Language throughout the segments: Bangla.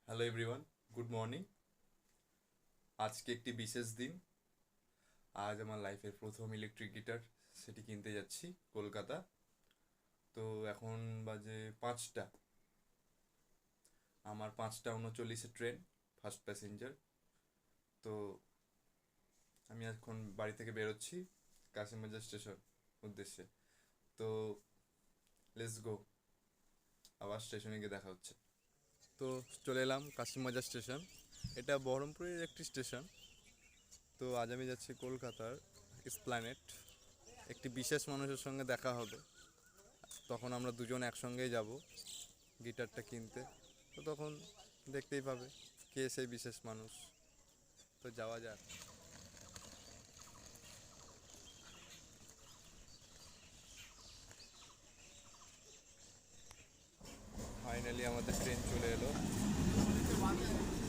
Hello everyone, good morning. আজকে একটি বিশেষ দিন। আজ আমার লাইফের প্রথম ইলেকট্রিক গিটার সেটি কিনতে যাচ্ছি কলকাতা। তো এখন বাজে 5টা, আমার 5টা 39-এ ট্রেন, ফার্স্ট প্যাসেঞ্জার। তো আমি এখন বাড়ি থেকে বেরোচ্ছি কাশিমবাজার স্টেশন উদ্দেশ্যে। তো লেটস গো, আবার স্টেশনে গিয়ে দেখা হচ্ছে। তো চলে এলাম কাশিমবাজার স্টেশন। এটা বহরমপুরের একটি স্টেশন। তো আজ আমি যাচ্ছি কলকাতার এসপ্ল্যানেড। একটি বিশেষ মানুষের সঙ্গে দেখা হবে, তখন আমরা দুজন একসঙ্গেই যাব গিটারটা কিনতে। তো তখন দেখতেই পাবে কে সেই বিশেষ মানুষ। তো যাওয়া যাক। ফাইনালি আমাদের ট্রেন চলে এলো,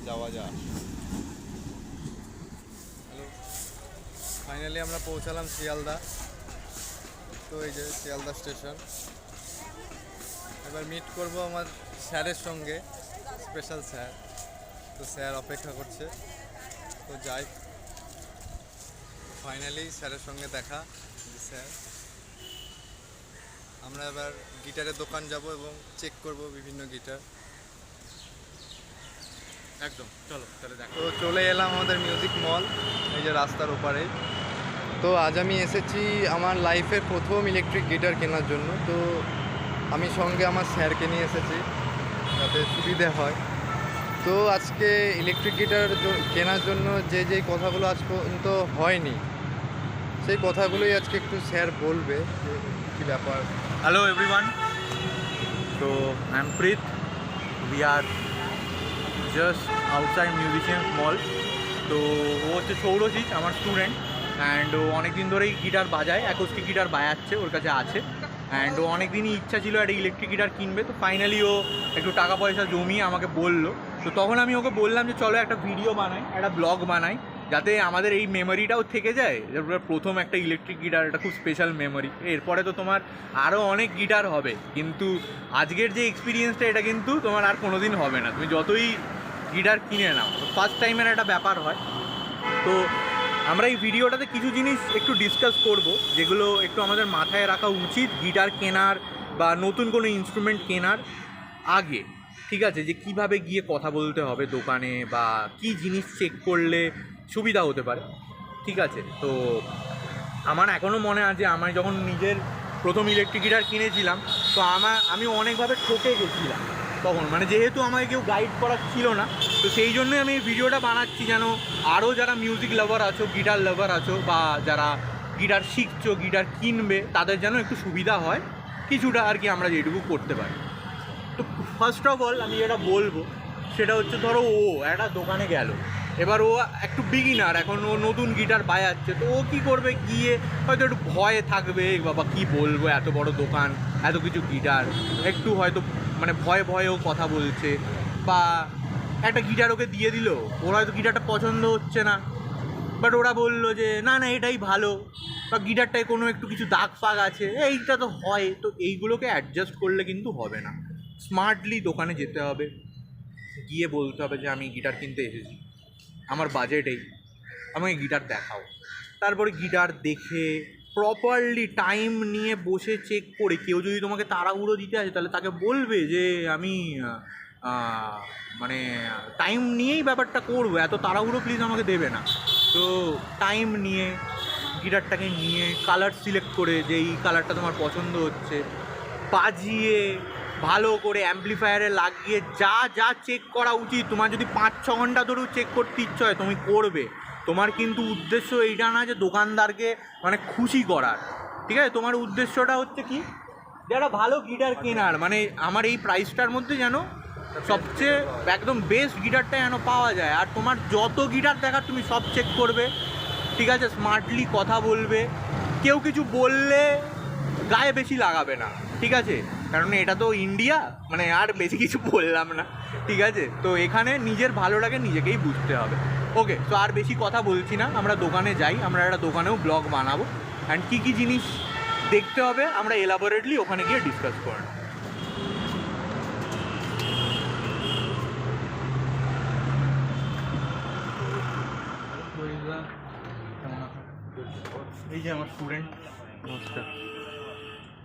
যাওয়া যাক। হ্যালো, ফাইনালি আমরা পৌঁছালাম শিয়ালদা। তো এই যে শিয়ালদা স্টেশন। এবার মিট করব আমার স্যারের সঙ্গে, স্পেশাল স্যার। তো স্যার অপেক্ষা করছে, তো যাই। ফাইনালি স্যারের সঙ্গে দেখা। স্যার, আমরা এবার গিটারের দোকান যাব এবং চেক করব বিভিন্ন গিটার। একদম, চলো তাহলে দেখো। তো চলে এলাম আমাদের মিউজিক মল, এই যে রাস্তার ওপারে। তো আজ আমি এসেছি আমার লাইফের প্রথম ইলেকট্রিক গিটার কেনার জন্য। তো আমি সঙ্গে আমার স্যারকে নিয়ে এসেছি যাতে সুবিধে হয়। তো আজকে ইলেকট্রিক গিটার কেনার জন্য যে যেই কথাগুলো আজ পর্যন্ত হয়নি, সেই কথাগুলোই আজকে একটু স্যার বলবে যে কী ব্যাপার। হ্যালো এভরিওয়ান, তো I am Preet. We are just outside musicians mall. তো ও হচ্ছে সৌরজিৎ, আমার স্টুডেন্ট। অ্যান্ড ও অনেক দিন ধরেই গিটার বাজায়, অ্যাকোস্টিক গিটার বাজাচ্ছে, ওর কাছে আছে। অ্যান্ড ও অনেক দিনই ইচ্ছা ছিল একটা ইলেকট্রিক গিটার কিনবে। তো ফাইনালি ও একটু টাকা পয়সা জমিয়ে আমাকে বললো। তো তখন আমি ওকে বললাম যে চলো একটা ভিডিও বানাই, একটা ব্লগ বানাই, যাতে আমাদের এই মেমোরিটাও থেকে যায়। প্রথম একটা ইলেকট্রিক গিটার, এটা খুব স্পেশাল মেমোরি। এরপরে তো তোমার আরও অনেক গিটার হবে, কিন্তু আজকের যে এক্সপিরিয়েন্সটা, এটা কিন্তু তোমার আর কোনো দিন হবে না, তুমি যতই গিটার কিনে নাও। ফার্স্ট টাইমের একটা ব্যাপার হয়। তো আমরা এই ভিডিওটাতে কিছু জিনিস একটু ডিসকাস করব, যেগুলো একটু আমাদের মাথায় রাখা উচিত গিটার কেনার বা নতুন কোনো ইনস্ট্রুমেন্ট কেনার আগে। ঠিক আছে, যে কিভাবে গিয়ে কথা বলতে হবে দোকানে, বা কি জিনিস চেক করলে সুবিধা হতে পারে। ঠিক আছে, তো আমার এখনও মনে আছে আমি যখন নিজের প্রথম ইলেকট্রিক গিটার কিনেছিলাম, তো আমি অনেকভাবে ঠকে গেছিলাম তখন। মানে যেহেতু আমাকে কেউ গাইড করার ছিল না, তো সেই জন্যই আমি এই ভিডিওটা বানাচ্ছি, যেন আরও যারা মিউজিক লাভার আছো, গিটার লাভার আছো, বা যারা গিটার শিখছো, গিটার কিনবে, তাদের যেন একটু সুবিধা হয় কিছুটা আর কি, আমরা যেটুকু করতে পারি। তো ফার্স্ট অফ অল আমি যেটা বলবো সেটা হচ্ছে, ধরো ও একটা দোকানে গেল, এবার ও একটু বিগিনার, এখন ও নতুন গিটার বাজাচ্ছে। তো ও কী করবে, গিয়ে হয়তো একটু ভয়ে থাকবে, বাবা কী বলবো, এত বড় দোকান, এত কিছু গিটার, একটু হয়তো মানে ভয়ে ভয়েও কথা বলছে। বা একটা গিটার ওকে দিয়ে দিল, ওর হয়তো গিটারটা পছন্দ হচ্ছে না, বাট ওরা বললো যে না না এটাই ভালো, বা গিটারটায় কোনো একটু কিছু দাগ ফাগ আছে, এইটা তো হয়। তো এইগুলোকে অ্যাডজাস্ট করলে কিন্তু হবে না। স্মার্টলি দোকানে যেতে হবে, গিয়ে বলতে হবে যে আমি গিটার কিনতে এসেছি, আমার বাজেট এই, আমাকে গিটার দেখাও। তারপরে গিটার দেখে প্রপারলি টাইম নিয়ে বসে চেক করে, কেউ যদি তোমাকে তাড়াহুড়ো দিতে আসে, তাহলে তাকে বলবে যে আমি মানে টাইম নিয়েই ব্যাপারটা করবো, এত তাড়াহুড়ো প্লিজ আমাকে দেবে না। তো টাইম নিয়ে গিটারটাকে নিয়ে কালার সিলেক্ট করে, যে এই কালারটা তোমার পছন্দ হচ্ছে, বাজিয়ে ভালো করে অ্যাম্পলিফায়ারে লাগিয়ে যা যা চেক করা উচিত, তোমার যদি 5-6 ঘন্টা ধরেও চেক করতে ইচ্ছে হয় তুমি করবে। তোমার কিন্তু উদ্দেশ্য এইটা না যে দোকানদারকে মানে খুশি করার, ঠিক আছে? তোমার উদ্দেশ্যটা হচ্ছে কি, যারা ভালো গিটার কেনার, মানে আমার এই প্রাইসটার মধ্যে যেন সবচেয়ে একদম বেস্ট গিটারটা যেন পাওয়া যায়। আর তোমার যত গিটার দেখার তুমি সব চেক করবে, ঠিক আছে? স্মার্টলি কথা বলবে, কেউ কিছু বললে গায়ে বেশি লাগাবে না, ঠিক আছে? কারণ এটা তো ইন্ডিয়া, মানে আর বেশি কিছু বললাম না, ঠিক আছে? তো এখানে নিজের ভালোটাকে নিজেকেই বুঝতে হবে। ওকে, তো আর বেশি কথা বলছি না, আমরা দোকানে যাই, আমরা একটা দোকানেও ব্লগ বানাবো, অ্যান্ড কী কী জিনিস দেখতে হবে আমরা এলাবোরেটলি ওখানে গিয়ে ডিসকাস করে নেব। এই যে আমার স্টুডেন্ট, নমস্কার।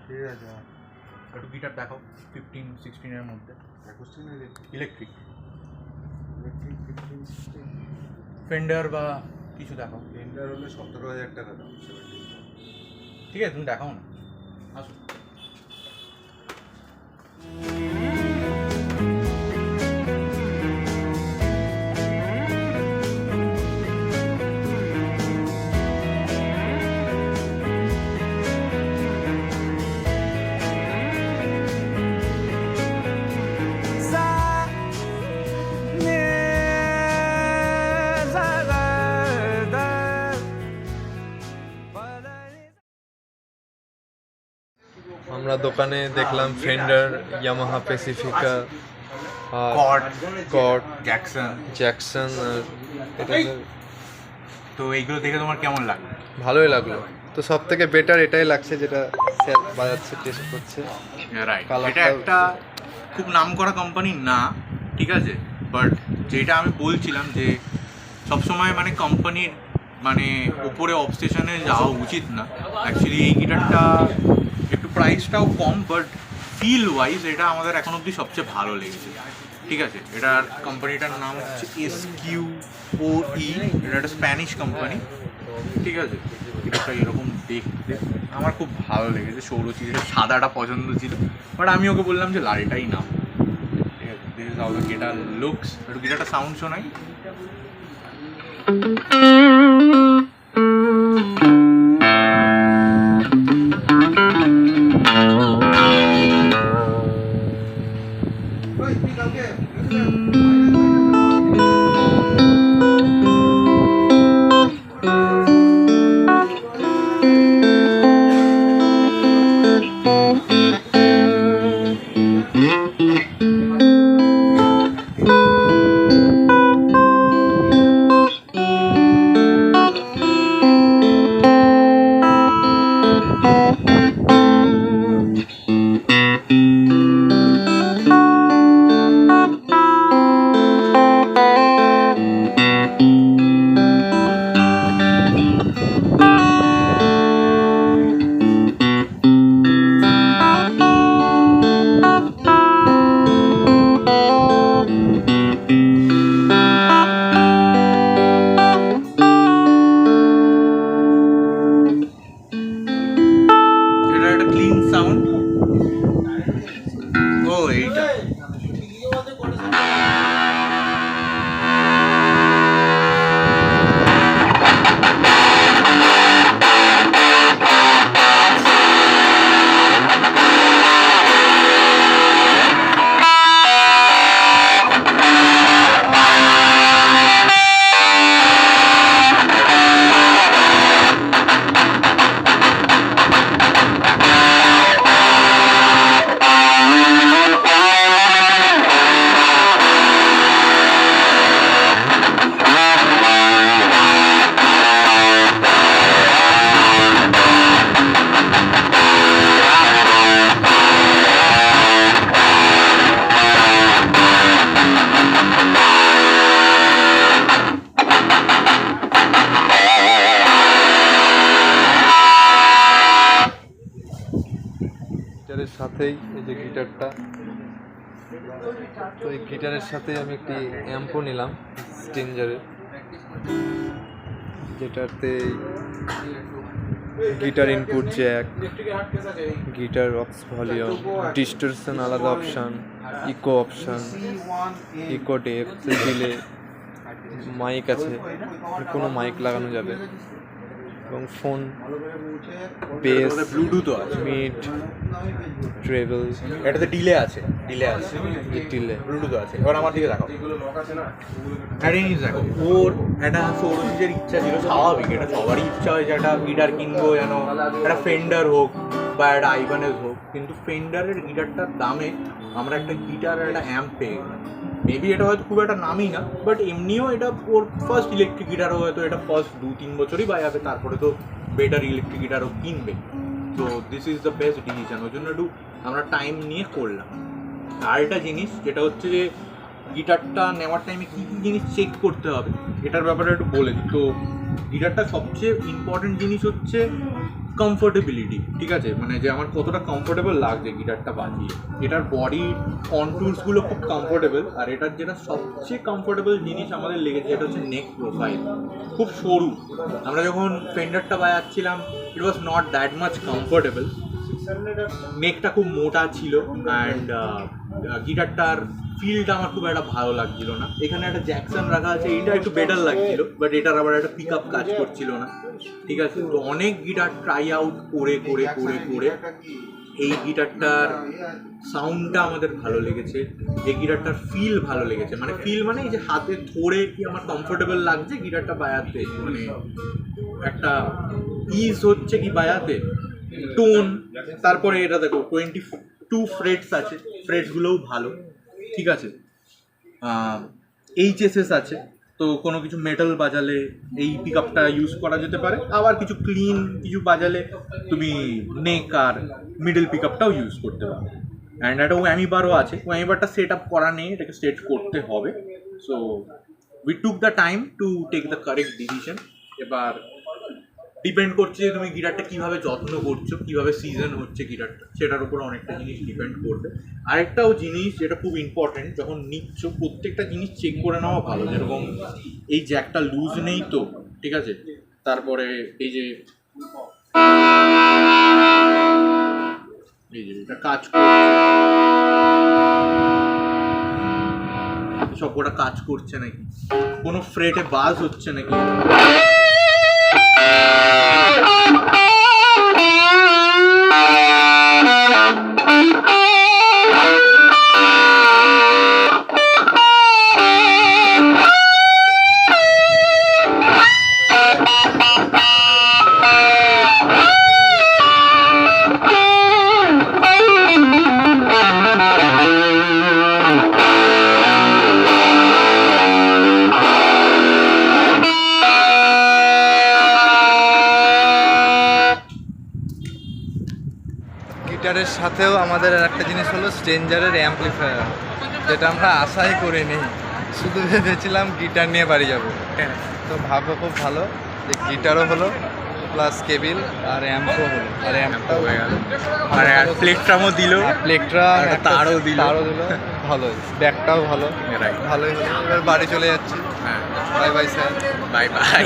ঠিক আছে, একটু গিটার দেখাও 15-16 এর মধ্যে। ইলেকট্রিক ফেন্ডার বা কিছু দেখাও। ফেন্ডার হলে 17,000 টাকা দাম। ঠিক আছে, তুমি দেখাও না, আসো। আমরা দোকানে দেখলাম ফেন্ডার, ইয়ামাহা প্যাসিফিকা, কর্ড, জ্যাকসন, আর এটা তো এইগুলো দেখে তোমার কেমন লাগে? ভালোই লাগলো। তো সব থেকে বেটার এটাই লাগছে যেটা স্যার বাজাচ্ছে, টেস্ট করছে। রাইট, Colour এটা টা- একটা খুব নামকরা কোম্পানি না, ঠিক আছে, বাট যেটা আমি বলছিলাম যে সবসময় মানে কোম্পানির মানে উপরে অবসেশনে যাওয়া উচিত না। অ্যাকচুয়ালি এই গিটারটা একটু প্রাইসটাও কম, বাট ফিল ওয়াইজ এটা আমাদের এখন অবধি সবচেয়ে ভালো লেগেছে। ঠিক আছে, এটার কোম্পানিটার নাম হচ্ছে SQOE, এটা একটা স্প্যানিশ কোম্পানি। ঠিক আছে, গিটারটা এরকম দেখতে আমার খুব ভালো লেগেছে। সৌরচির সাদাটা পছন্দ ছিল, বাট আমি ওকে বললাম যে লালটাই নাও। ঠিক আছে, this is how the guitar looks. একটু গিটারটা সাউন্ড শোনাই। এটা একটা ক্লিন সাউন্ড। ও এইটা গিটারের সাথেই এই যে গিটারটা, তো এই গিটারের সাথে আমি একটি অ্যাম্পও নিলাম স্ট্রেঞ্জারের, যেটাতে guitar input jack, guitar aux volume, distortion আলাদা option, echo option, echo depth, delay, mic আছে, কোনো মাইক লাগানো যাবে, এবং ফোন, বেস, ব্লুটুথও আছে, মিড, ট্রেবল, এটাতে ডিলে আছে, ডিলে। ব্লুটুথও আছে। এবার আমার দিকে দেখাও। একটা জিনিস দেখো, ওর একটা সৌরজিতের ইচ্ছা ছিল, স্বাভাবিক, এটা সবারই ইচ্ছা হয় যে একটা গিটার কিনবো, যেন একটা ফেন্ডার হোক বা একটা আইভানেস হোক, কিন্তু ফেন্ডারের গিটারটার দামে আমরা একটা গিটার আর একটা অ্যাম্প পেয়ে গেলাম। মেবি এটা হয়তো খুব একটা নামই না, বাট এমনিও এটা ওর ফার্স্ট ইলেকট্রিক গিটারও হয়তো এটা ফার্স্ট 2-3 বছরই বাজাবে, তারপরে তো বেটার ইলেকট্রিক গিটারও কিনবে। তো this is the best decision, ওই জন্য একটু আমরা টাইম নিয়ে করলাম। আর একটা জিনিস যেটা হচ্ছে যে গিটারটা নেওয়ার টাইমে কী কী জিনিস চেক করতে হবে এটার ব্যাপারে একটু বলে দিই। তো গিটারটা সবচেয়ে ইম্পর্টেন্ট জিনিস হচ্ছে কমফোর্টেবিলিটি, ঠিক আছে, মানে যে আমার কতটা কমফোর্টেবল লাগছে গিটারটা বাজিয়ে। এটার বডি কন্টুরসগুলো খুব কমফোর্টেবল, আর এটার যেটা সবচেয়ে কমফোর্টেবল জিনিস আমাদের লেগেছে এটা হচ্ছে নেক প্রোফাইল। খুব সরু, আমরা যখন ফেন্ডারটা বাজাচ্ছিলাম it was not that much comfortable. নেকটা খুব মোটা ছিল অ্যান্ড গিটারটার ফিলটা আমার খুব একটা ভালো লাগছিল না। এখানে একটা জ্যাকসন রাখা আছে, এইটা একটু বেটার লাগছিল, বাট এটার আবার একটা পিক আপ কাজ করছিল না, ঠিক আছে। তো অনেক গিটার ট্রাই আউট করে করে করে করে এই গিটারটার সাউন্ডটা আমাদের ভালো লেগেছে, এই গিটারটার ফিল ভালো লেগেছে। মানে ফিল মানে এই যে হাতে ধরে কি আমার কমফোর্টেবল লাগছে গিটারটা বাজাতে, মানে একটা ইজ হচ্ছে কি বাজাতে, টোন। তারপরে এটা দেখো 22 ফ্রেটস আছে, ফ্রেটসগুলোও ভালো, ঠিক আছে। এইচএসএস আছে, তো কোনো কিছু মেটাল বাজালে এই পিক আপটা ইউজ করা যেতে পারে। আবার কিছু ক্লিন কিছু বাজালে তুমি নেক আর মিডল পিক আপটাও ইউজ করতে পারো। অ্যান্ড একটা ওয়ামি বারও আছে, ওয়ামি বারটা সেট আপ করা নেই, এটাকে সেট করতে হবে। So we took the time to take the correct decision. এবার ডিপেন্ড করছে যে তুমি গিটারটা কীভাবে যত্ন করছো, কীভাবে সিজন হচ্ছে গিটারটা, সেটার উপর অনেকটা জিনিস ডিপেন্ড করবে। আরেকটাও জিনিস যেটা খুব ইম্পর্টেন্ট, যখন নিচ্ছ প্রত্যেকটা জিনিস চেক করে নেওয়া ভালো। যেরকম এই জ্যাকটা লুজ নেই তো, ঠিক আছে। তারপরে এই যে এটা কাজ করছে, সবকটা কাজ করছে নাকি, কোনো ফ্রেটে বাজ হচ্ছে নাকি। গিটারের সাথেও আমাদের একটা জিনিস হলো স্ট্রেঞ্জারের অ্যাম্পলিফায়ার, যেটা আমরা আশাই করিনি। শুধু ভেবেছিলাম গিটার নিয়ে বাড়ি যাব, তো ভাবো খুব ভালো যে গিটারও হলো প্লাস কেবিল আর অ্যাম্পও হলো, আর অ্যাম্পটাও হয়ে গেল, আর প্লেকট্রামও দিল, প্লেকট্রাম তারও দিল, ভালোই, ব্যাগটাও ভালো, ভালোই হলো। এবার বাড়ি চলে যাচ্ছি। হ্যাঁ, bye bye sir, bye bye.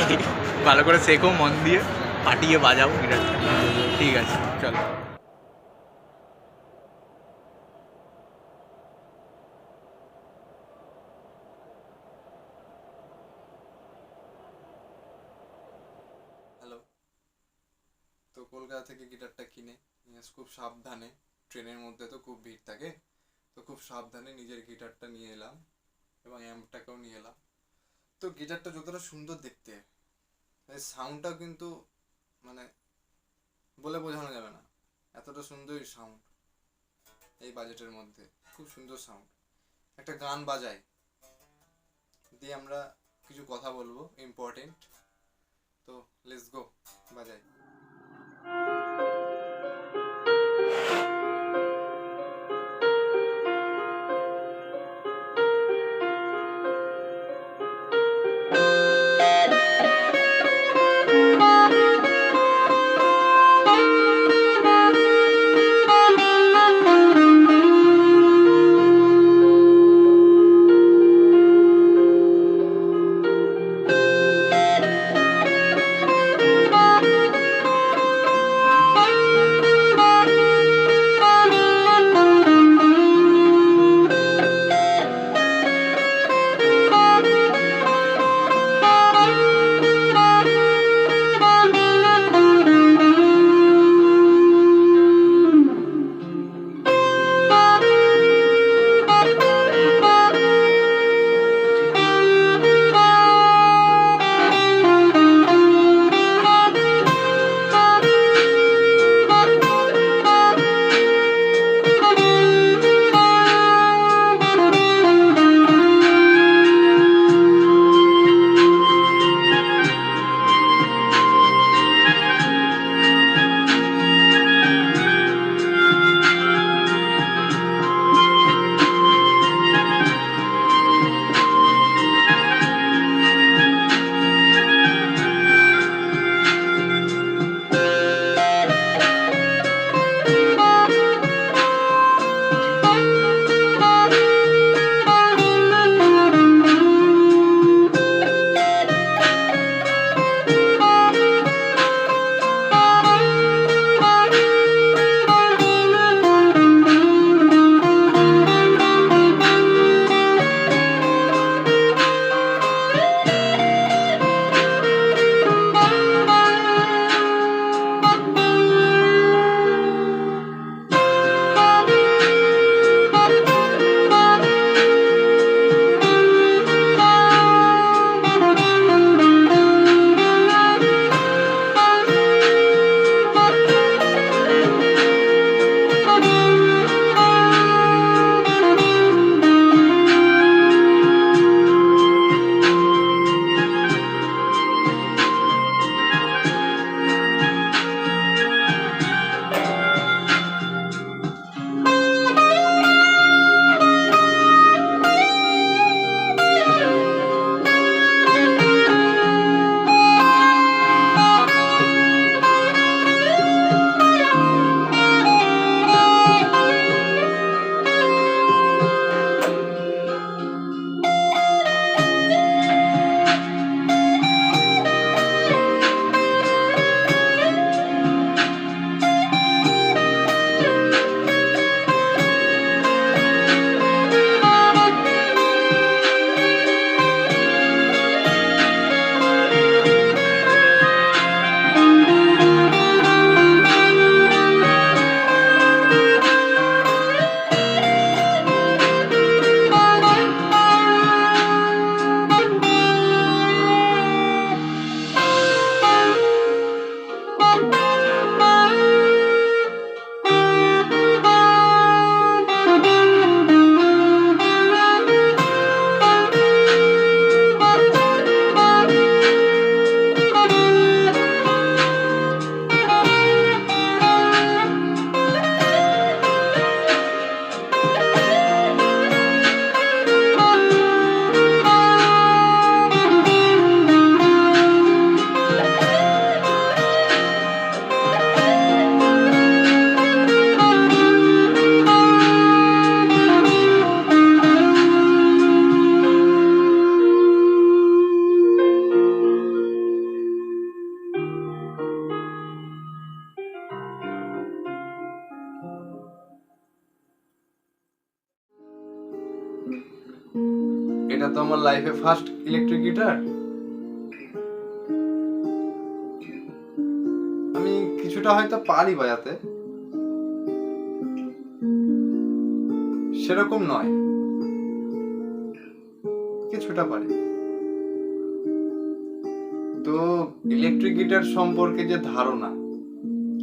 ভালো করে শেখো, মন দিয়ে ফাটিয়ে বাজাও গিটারটা, ঠিক আছে, চলো। হ্যালো। তো কলকাতা থেকে গিটারটা কিনে খুব সাবধানে, ট্রেনের মধ্যে তো খুব ভিড় থাকে, তো খুব সাবধানে নিজের গিটারটা নিয়ে এলাম এবং অ্যাম্পটাকেও নিয়ে এলাম। তো গিটারটা যতটা সুন্দর দেখতে, সাউন্ডটাও কিন্তু মানে বলে বোঝানো যাবে না, এতটা সুন্দর সাউন্ড এই বাজেটের মধ্যে, খুব সুন্দর সাউন্ড। একটা গান বাজাই দিয়ে আমরা কিছু কথা বলবো ইম্পর্টেন্ট, তো লেটস গো, বাজাই। এটা তো আমার লাইফে ফার্স্ট ইলেকট্রিক গিটার। আমি কিছুটা হয়তো পারি বাজাতে, সেরকম নয়, কিছুটা পারি। তো ইলেকট্রিক গিটার সম্পর্কে যে ধারণা,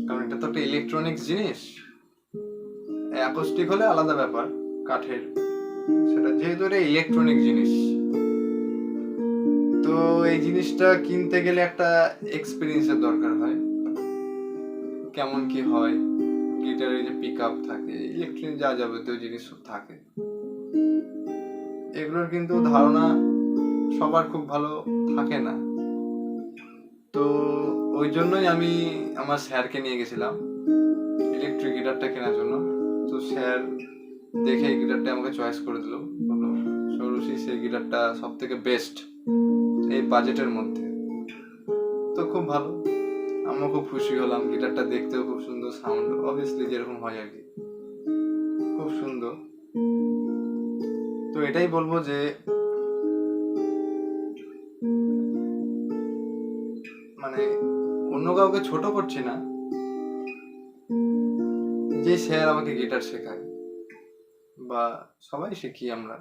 কারণ এটা তো একটা ইলেকট্রনিক্স জিনিস, অ্যাকোস্টিক হলে আলাদা ব্যাপার, কাঠের, সেটা যেহেতু এটা ইলেকট্রনিক জিনিস, তো এই জিনিসটা কিনতে গেলে একটা এক্সপিরিয়েন্সের দরকার হয়। কেমন কি হয়, গিটারের যে পিক আপ থাকে, ইলেকট্রিক যা যাবতীয় জিনিস সব থাকে, এগুলোর কিন্তু ধারণা সবার খুব ভালো থাকে না। তো ওই জন্যই আমি আমার স্যারকে নিয়ে গেছিলাম ইলেকট্রিক গিটারটা কেনার জন্য। তো স্যার দেখে এই গিটারটা আমাকে চয়েস করে দিল, বললো সৌরশী সেই গিটারটা সব থেকে বেস্ট এই বাজেটের মধ্যে। তো খুব ভালো, আমিও খুব খুশি হলাম। গিটারটা দেখতেও খুব সুন্দর, সাউন্ড অবভিয়াসলি যেরকম হয় আর কি, খুব সুন্দর। তো এটাই বলবো যে মানে অন্য কাউকে ছোট করছি না, যে স্যার আমাকে গিটার শেখায় বা সবাই শিখি আমরা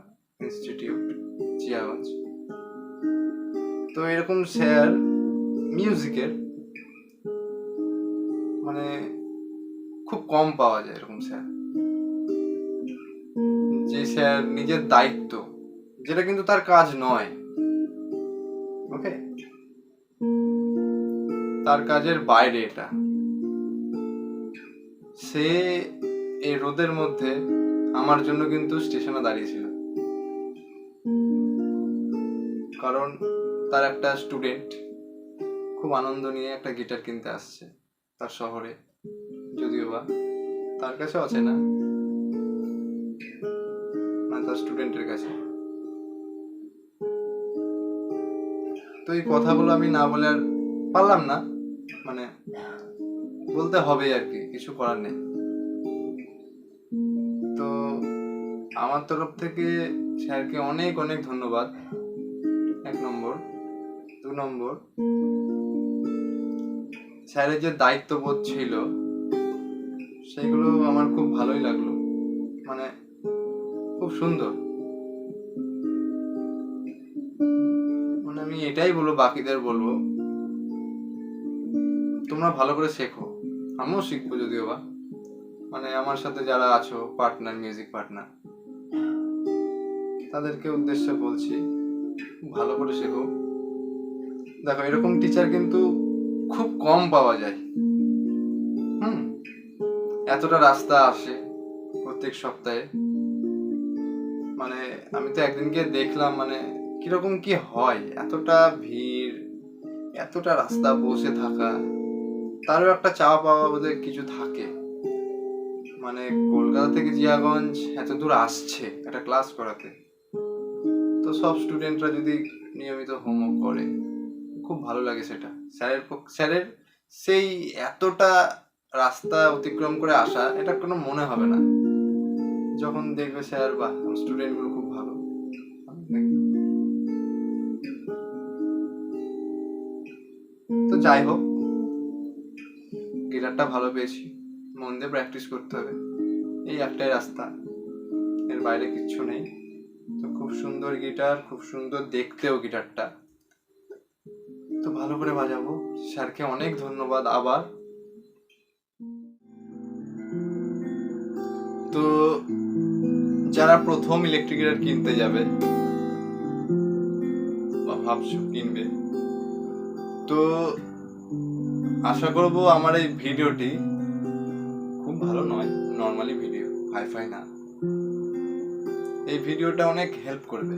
ইনস্টিটিউট জিয়াগঞ্জ, তো এরকম স্যার মিউজিকের মানে খুব কম পাওয়া যায়। এরকম স্যার, যে স্যার নিজের দায়িত্ব, যেটা কিন্তু তার কাজ নয়, ওকে, তার কাজের বাইরে এটা, সে এই রোদের মধ্যে আমার জন্য কিন্তু স্টেশনে দাঁড়িয়েছিল, কারণ তার একটা স্টুডেন্ট খুব আনন্দ নিয়ে একটা গিটার কিনতে আসছে তার শহরে, যদিও বা তার কাছে অচেনা, মানে তার স্টুডেন্টের কাছে। তো এই কথাগুলো আমি না বলে আর পারলাম না, মানে বলতে হবে আর কি, কিছু করার নেই। তো আমার তরফ থেকে স্যারকে অনেক অনেক ধন্যবাদ, 1 নম্বর। 2 নম্বর, স্যারের যে দায়িত্ববোধ ছিল সেগুলো আমার খুব ভালোই লাগলো, মানে খুব সুন্দর। মানে আমি এটাই বলবো, বাকিদের বলবো তোমরা ভালো করে শেখো, আমিও শিখবো যদিও বা, মানে আমার সাথে যারা আছো পার্টনার, মিউজিক পার্টনার, তাদেরকে উদ্দেশ্যে বলছি ভালো করে শেখো। দেখো এরকম টিচার কিন্তু খুব কম পাওয়া যায়। এতটা রাস্তা আসে প্রত্যেক সপ্তাহে, মানে আমি তো একদিন গিয়ে দেখলাম মানে কিরকম কি হয়, এতটা ভিড়, এতটা রাস্তা বসে থাকা, তারও একটা চাওয়া পাওয়া বোধহয় কিছু থাকে। মানে কলকাতা থেকে জিয়াগঞ্জ এত দূর আসছে একটা ক্লাস করাতে, তো সব স্টুডেন্টরা যদি নিয়মিত হোমওয়ার্ক করে খুব ভালো লাগে সেটা। স্যারের সেই এতটা রাস্তা অতিক্রম করে আসা, এটা কোনো মনে হবে না যখন দেখবে স্যার বা স্টুডেন্টগুলো খুব ভালো। তো যাই হোক, গিটারটা ভালো পেয়েছি, মন দিয়ে প্র্যাকটিস করতে হবে, এই একটাই রাস্তা, এর বাইরে কিচ্ছু নেই। তো খুব সুন্দর গিটার, খুব সুন্দর দেখতেও গিটারটা, তো ভালো করে বাজাবো। স্যারকে অনেক ধন্যবাদ আবার। তো যারা প্রথম ইলেকট্রিক গিটার কিনতে যাবে বা ভাবছো কিনবে, তো আশা করব আমার এই ভিডিওটি খুব ভালো নয়, নর্মালি ভিডিও, হাইফাই না, এই ভিডিওটা অনেক হেল্প করবে।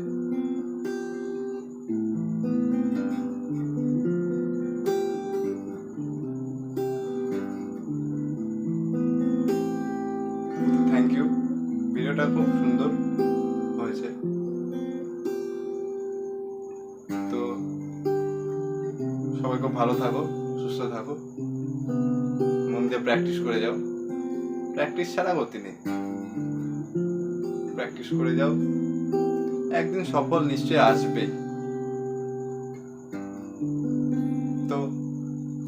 থ্যাংক ইউ, ভিডিওটা খুব সুন্দর হয়েছে। তো সবাই খুব ভালো থাকো, সুস্থ থাকো, মন দিয়ে প্র্যাকটিস করে যাও, প্র্যাকটিস ছাড়া গতি নেই, প্র্যাকটিস করে যাও, একদিন সফল নিশ্চয়ই আসবে। তো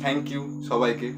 থ্যাংক ইউ সবাইকে।